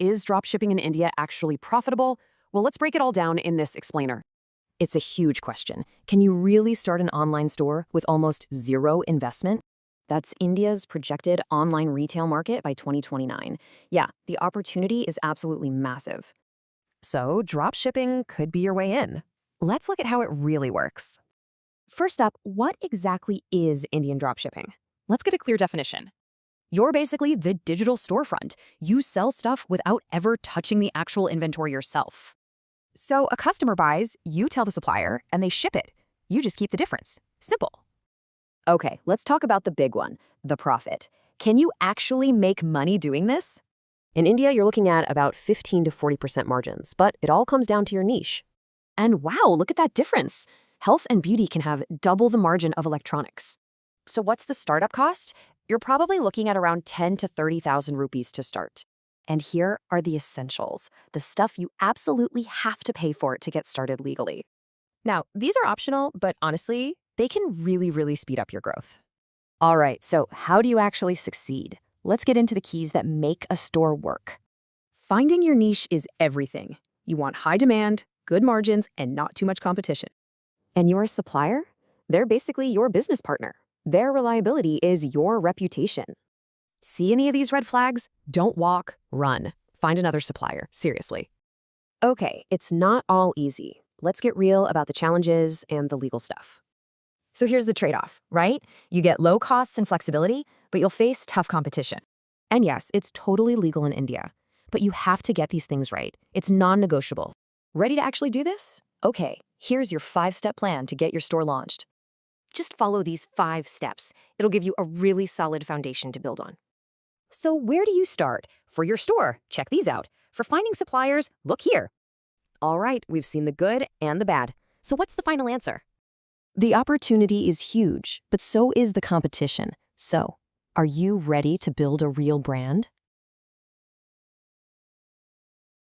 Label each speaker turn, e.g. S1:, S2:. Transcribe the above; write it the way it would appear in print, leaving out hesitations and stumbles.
S1: Is dropshipping in India actually profitable? Well, let's break it all down in this explainer. It's a huge question. Can you really start an online store with almost zero investment?
S2: That's India's projected online retail market by 2029. Yeah, the opportunity is absolutely massive.
S1: So, dropshipping could be your way in. Let's look at how it really works. First up, what exactly is Indian dropshipping? Let's get a clear definition. You're basically the digital storefront. You sell stuff without ever touching the actual inventory yourself. So a customer buys, you tell the supplier, and they ship it. You just keep the difference. Simple.
S2: Okay, let's talk about the big one, the profit. Can you actually make money doing this?
S1: In India, you're looking at about 15 to 40% margins, but it all comes down to your niche.
S2: And wow, look at that difference. Health and beauty can have double the margin of electronics.
S1: So what's the startup cost? You're probably looking at around 10 to 30,000 rupees to start.
S2: And here are the essentials, the stuff you absolutely have to pay for to get started legally.
S1: Now, these are optional, but honestly, they can really speed up your growth.
S2: All right, so how do you actually succeed? Let's get into the keys that make a store work.
S1: Finding your niche is everything. You want high demand, good margins, and not too much competition.
S2: And your supplier? They're basically your business partner. Their reliability is your reputation.
S1: See any of these red flags? Don't walk, run. Find another supplier, seriously. Okay, it's not all easy. Let's get real about the challenges and the legal stuff. So here's the trade-off, right? You get low costs and flexibility, but you'll face tough competition. And yes, it's totally legal in India, but you have to get these things right. It's non-negotiable. Ready to actually do this?
S2: Okay, here's your 5-step plan to get your store launched.
S1: Just follow these 5 steps. It'll give you a really solid foundation to build on. So where do you start? For your store, check these out. For finding suppliers, look here. All right, we've seen the good and the bad. So what's the final answer?
S2: The opportunity is huge, but so is the competition. So, are you ready to build a real brand?